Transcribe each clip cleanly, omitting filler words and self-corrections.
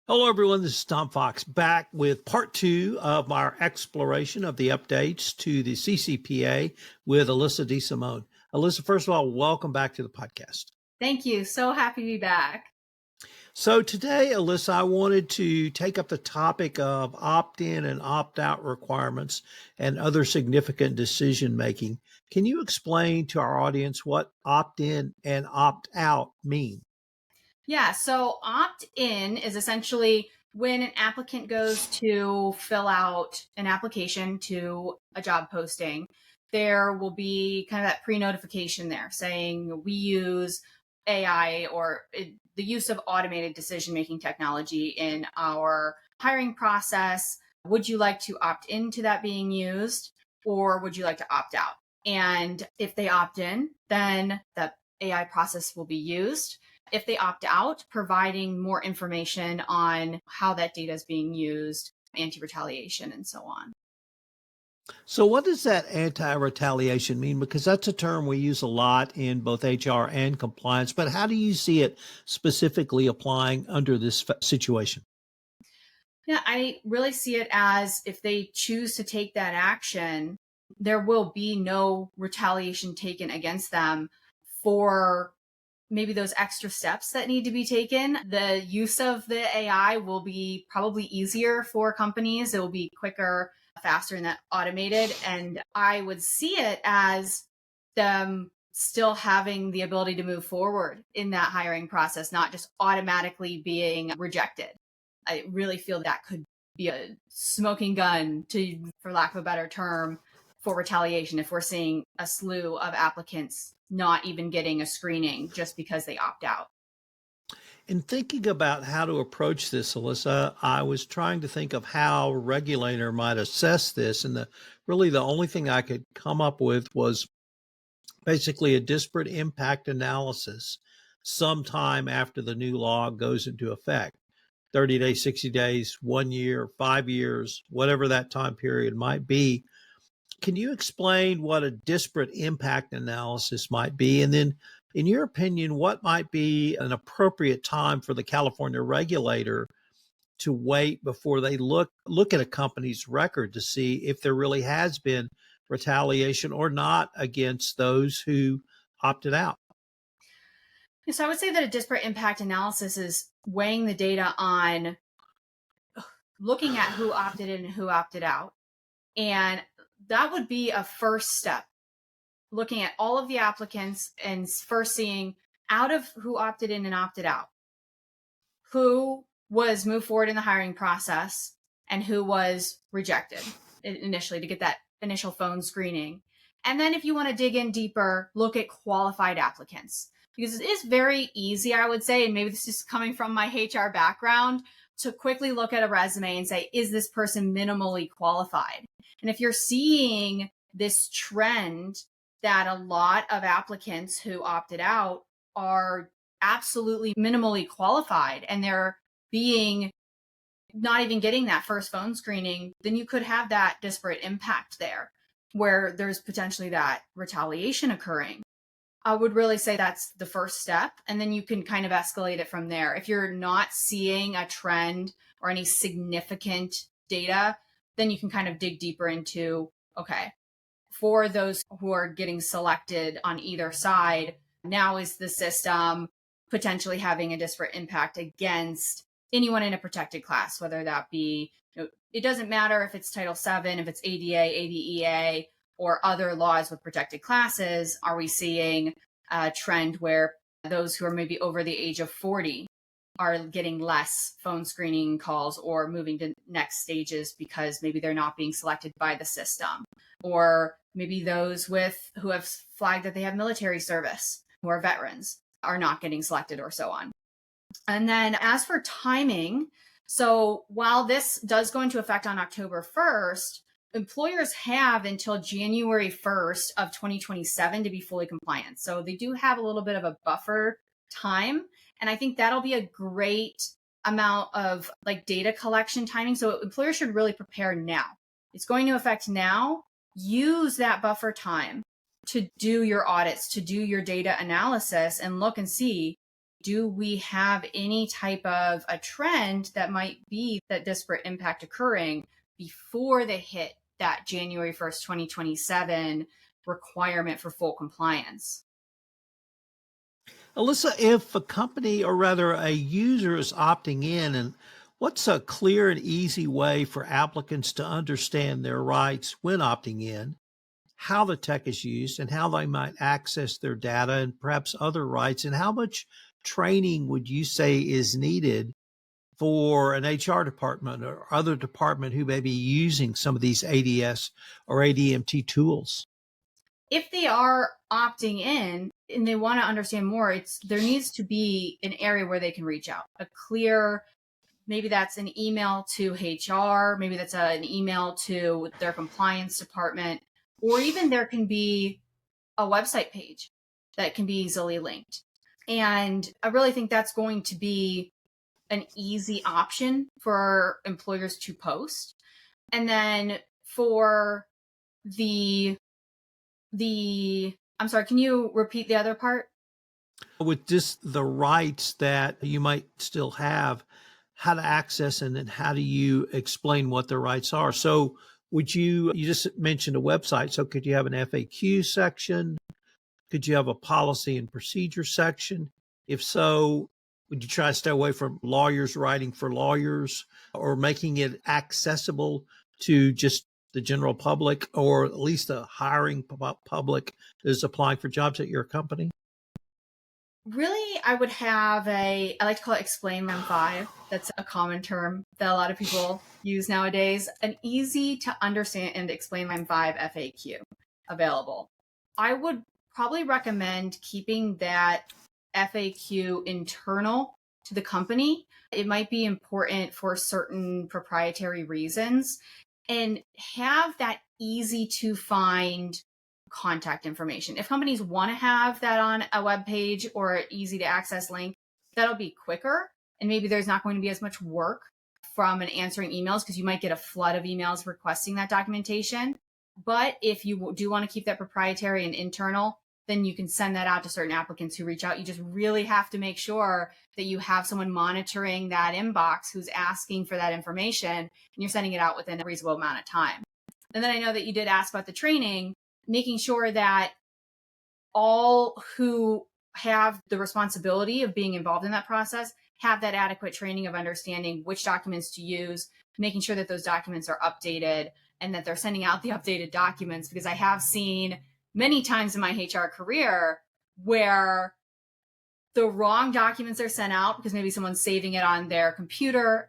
Hello, everyone. This is Tom Fox back with part two of our exploration of the updates to the CCPA with Alyssa DeSimone. Alyssa, first of all, welcome back to the podcast. Thank you. So happy to be back. So today, Alyssa, I wanted to take up the topic of opt-in and opt-out requirements and other significant decision making. Can you explain to our audience what opt-in and opt-out mean? Yeah, so opt-in is essentially when an applicant goes to fill out an application to a job posting, there will be kind of that pre-notification there saying we use AI or the use of automated decision-making technology in our hiring process. Would you like to opt into that being used, or would you like to opt out? And if they opt in, then the AI process will be used. If they opt out, providing more information on how that data is being used, anti-retaliation, and so on. So what does that anti-retaliation mean? Because that's a term we use a lot in both HR and compliance, but how do you see it specifically applying under this situation? Yeah, I really see it as if they choose to take that action, there will be no retaliation taken against them for maybe those extra steps that need to be taken. The use of the AI will be probably easier for companies. It will be quicker, faster, and that automated. And I would see it as them still having the ability to move forward in that hiring process, not just automatically being rejected. I really feel that could be a smoking gun, to, for lack of a better term, for retaliation if we're seeing a slew of applicants not even getting a screening just because they opt out. In thinking about how to approach this, Alyssa, I was trying to think of how a regulator might assess this. And really the only thing I could come up with was basically a disparate impact analysis sometime after the new law goes into effect. 30 days, 60 days, 1 year, 5 years, whatever that time period might be. Can you explain what a disparate impact analysis might be? And then, in your opinion, what might be an appropriate time for the California regulator to wait before they look at a company's record to see if there really has been retaliation or not against those who opted out? So I would say that a disparate impact analysis is weighing the data on looking at who opted in and who opted out. And that would be a first step, looking at all of the applicants and first seeing out of who opted in and opted out, who was moved forward in the hiring process and who was rejected initially, to get that initial phone screening. And then if you want to dig in deeper, look at qualified applicants, because it is very easy, I would say, and maybe this is coming from my HR background, to quickly look at a resume and say, is this person minimally qualified? And if you're seeing this trend that a lot of applicants who opted out are absolutely minimally qualified and they're being not even getting that first phone screening, then you could have that disparate impact there where there's potentially that retaliation occurring. I would really say that's the first step. And then you can kind of escalate it from there. If you're not seeing a trend or any significant data, then you can kind of dig deeper into, okay, for those who are getting selected on either side, now is the system potentially having a disparate impact against anyone in a protected class, whether that be, it doesn't matter if it's Title VII, if it's ADA, ADEA, or other laws with protected classes. Are we seeing a trend where those who are maybe over the age of 40 are getting less phone screening calls or moving to next stages because maybe they're not being selected by the system? Or maybe those who have flagged that they have military service, who are veterans, are not getting selected, or so on. And then as for timing, so while this does go into effect on October 1st, employers have until January 1st of 2027 to be fully compliant. So they do have a little bit of a buffer time. And I think that'll be a great amount of data collection timing. So employers should really prepare now. It's going to affect now. Use that buffer time to do your audits, to do your data analysis and look and see, do we have any type of a trend that might be that disparate impact occurring before they hit that January 1st, 2027 requirement for full compliance? Alyssa, if a company or rather a user is opting in, and what's a clear and easy way for applicants to understand their rights when opting in, how the tech is used and how they might access their data and perhaps other rights, and how much training would you say is needed for an HR department or other department who may be using some of these ADS or ADMT tools? If they are opting in and they want to understand more, there needs to be an area where they can reach out. A clear, maybe that's an email to HR, maybe that's an email to their compliance department, or even there can be a website page that can be easily linked. And I really think that's going to be an easy option for employers to post. And then for the I'm sorry, can you repeat the other part? With just the rights that you might still have, how to access and then how do you explain what the rights are? So you just mentioned a website. So could you have an FAQ section? Could you have a policy and procedure section? If so, would you try to stay away from lawyers writing for lawyers or making it accessible to just the general public or at least the hiring public that is applying for jobs at your company? Really, I would have I like to call it Explain Lam 5. That's a common term that a lot of people use nowadays. An easy to understand and Explain Lam 5 FAQ available. I would probably recommend keeping that FAQ internal to the company. It might be important for certain proprietary reasons, and have that easy to find contact information. If companies want to have that on a web page or an easy to access link, that'll be quicker. And maybe there's not going to be as much work from an answering emails because you might get a flood of emails requesting that documentation. But if you do want to keep that proprietary and internal, then you can send that out to certain applicants who reach out. You just really have to make sure that you have someone monitoring that inbox who's asking for that information and you're sending it out within a reasonable amount of time. And then I know that you did ask about the training, making sure that all who have the responsibility of being involved in that process have that adequate training of understanding which documents to use, making sure that those documents are updated and that they're sending out the updated documents, because I have seen many times in my HR career where the wrong documents are sent out because maybe someone's saving it on their computer.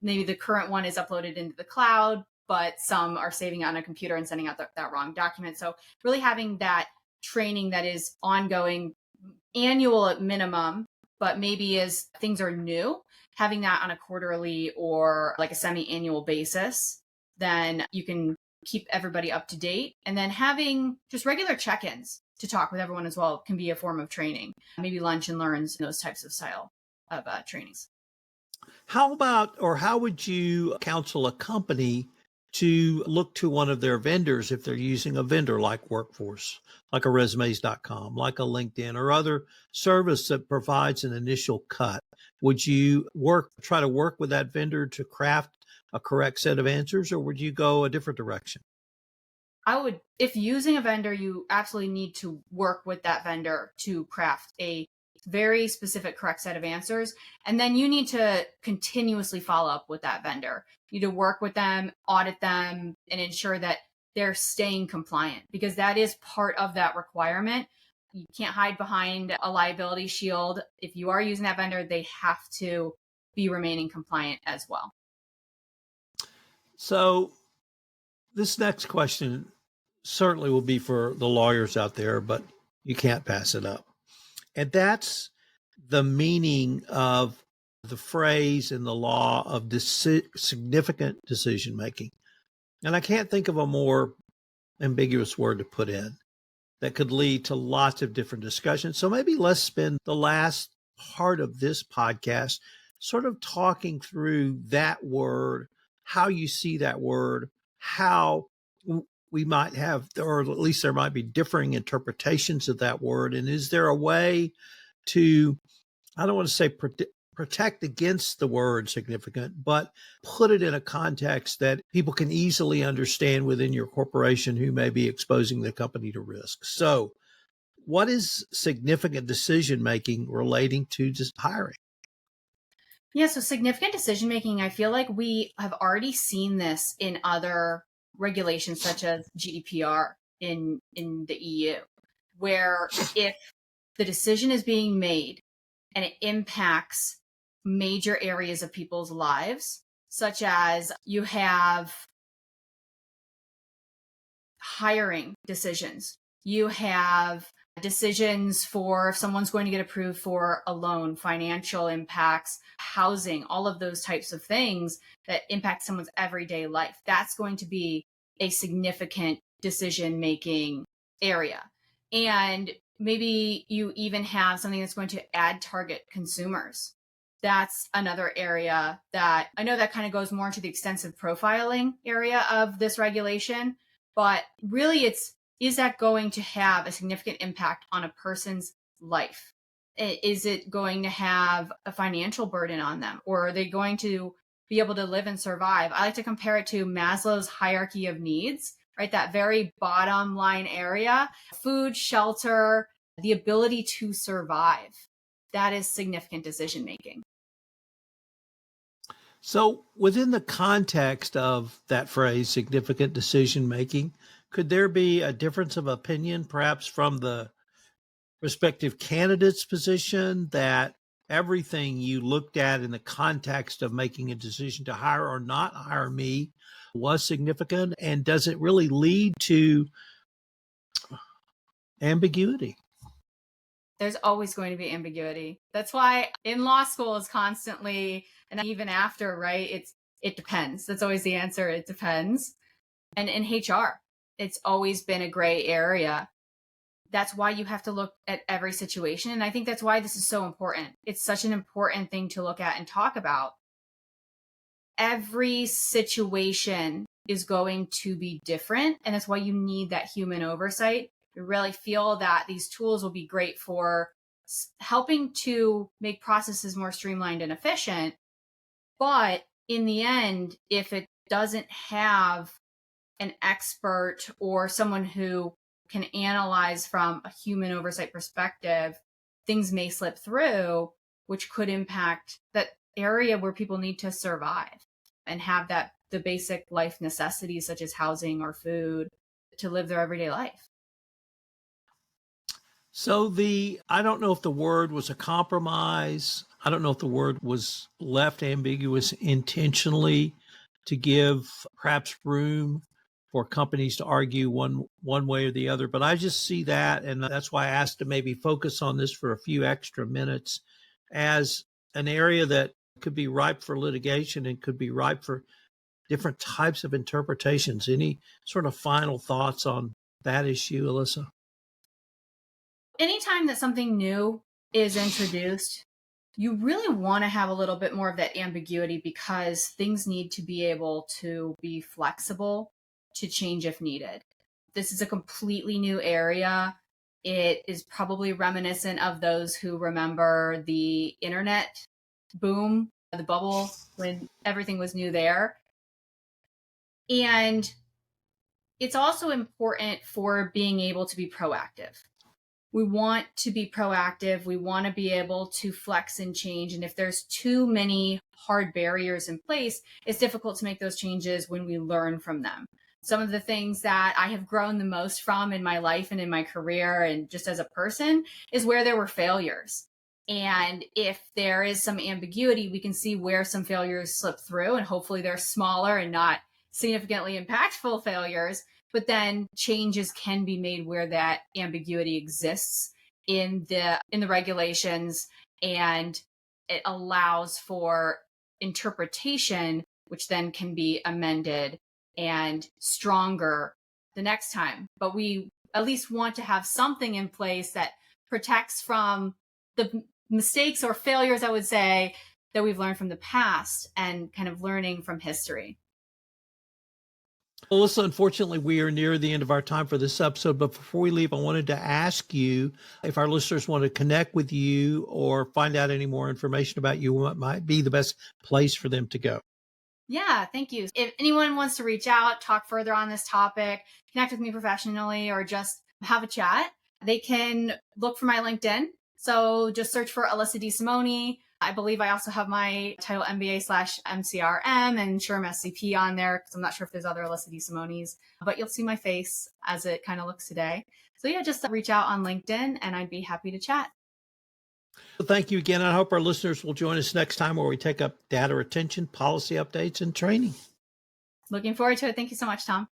Maybe the current one is uploaded into the cloud, but some are saving it on a computer and sending out that wrong document. So really having that training that is ongoing, annual at minimum, but maybe as things are new, having that on a quarterly or like a semi-annual basis, then you can keep everybody up to date. And then having just regular check-ins to talk with everyone as well can be a form of training. Maybe lunch and learns, those types of style of trainings. How would you counsel a company to look to one of their vendors if they're using a vendor like Workforce, like a resumes.com, like a LinkedIn or other service that provides an initial cut? Would you try to work with that vendor to craft a correct set of answers, or would you go a different direction? If using a vendor, you absolutely need to work with that vendor to craft a very specific, correct set of answers. And then you need to continuously follow up with that vendor. You need to work with them, audit them, and ensure that they're staying compliant, because that is part of that requirement. You can't hide behind a liability shield. If you are using that vendor, they have to be remaining compliant as well. So this next question certainly will be for the lawyers out there, but you can't pass it up. And that's the meaning of the phrase in the law of significant decision making. And I can't think of a more ambiguous word to put in that could lead to lots of different discussions. So maybe let's spend the last part of this podcast sort of talking through that word, how you see that word, how we might have, or at least there might be differing interpretations of that word. And is there a way to I don't want to say protect against the word significant, but put it in a context that people can easily understand within your corporation who may be exposing the company to risk. So, what is significant decision making relating to just hiring? Yeah, so significant decision making, I feel like we have already seen this in other regulations such as GDPR in the EU, where if the decision is being made and it impacts major areas of people's lives, such as you have hiring decisions, you have decisions for if someone's going to get approved for a loan, financial impacts, housing, all of those types of things that impact someone's everyday life. That's going to be a significant decision making area. And maybe you even have something that's going to add target consumers. That's another area that I know that kind of goes more into the extensive profiling area of this regulation, but really is that going to have a significant impact on a person's life? Is it going to have a financial burden on them? Or are they going to be able to live and survive? I like to compare it to Maslow's hierarchy of needs, right? That very bottom line area, food, shelter, the ability to survive. That is significant decision making. So, within the context of that phrase, significant decision making, could there be a difference of opinion, perhaps from the respective candidate's position, that everything you looked at in the context of making a decision to hire or not hire me was significant? And does it really lead to ambiguity? There's always going to be ambiguity. That's why in law school is constantly, and even after, right? It depends. That's always the answer. It depends. And in HR, it's always been a gray area. That's why you have to look at every situation. And I think that's why this is so important. It's such an important thing to look at and talk about. Every situation is going to be different. And that's why you need that human oversight. I really feel that these tools will be great for helping to make processes more streamlined and efficient. But in the end, if it doesn't have an expert or someone who can analyze from a human oversight perspective, things may slip through, which could impact that area where people need to survive and have the basic life necessities such as housing or food to live their everyday life. So I don't know if the word was a compromise. I don't know if the word was left ambiguous intentionally to give perhaps room for companies to argue one way or the other. But I just see that, and that's why I asked to maybe focus on this for a few extra minutes, as an area that could be ripe for litigation and could be ripe for different types of interpretations. Any sort of final thoughts on that issue, Alyssa? Anytime that something new is introduced, you really want to have a little bit more of that ambiguity because things need to be able to be flexible to change if needed. This is a completely new area. It is probably reminiscent of those who remember the internet boom, the bubble when everything was new there. And it's also important for being able to be proactive. We want to be proactive. We want to be able to flex and change. And if there's too many hard barriers in place, it's difficult to make those changes when we learn from them. Some of the things that I have grown the most from in my life and in my career and just as a person is where there were failures. And if there is some ambiguity, we can see where some failures slip through, and hopefully they're smaller and not significantly impactful failures. But then changes can be made where that ambiguity exists in the regulations, and it allows for interpretation, which then can be amended and stronger the next time. But we at least want to have something in place that protects from the mistakes or failures, I would say, that we've learned from the past and kind of learning from history. Alyssa, unfortunately, we are near the end of our time for this episode. But before we leave, I wanted to ask you if our listeners want to connect with you or find out any more information about you, what might be the best place for them to go. Yeah, thank you. If anyone wants to reach out, talk further on this topic, connect with me professionally, or just have a chat, they can look for my LinkedIn. So just search for Alyssa DeSimone. I believe I also have my title MBA/MCRM and SHRM SCP on there because I'm not sure if there's other Alyssa DeSimones, but you'll see my face as it kind of looks today. So yeah, just reach out on LinkedIn and I'd be happy to chat. Well, thank you again. I hope our listeners will join us next time where we take up data retention, policy updates, and training. Looking forward to it. Thank you so much, Tom.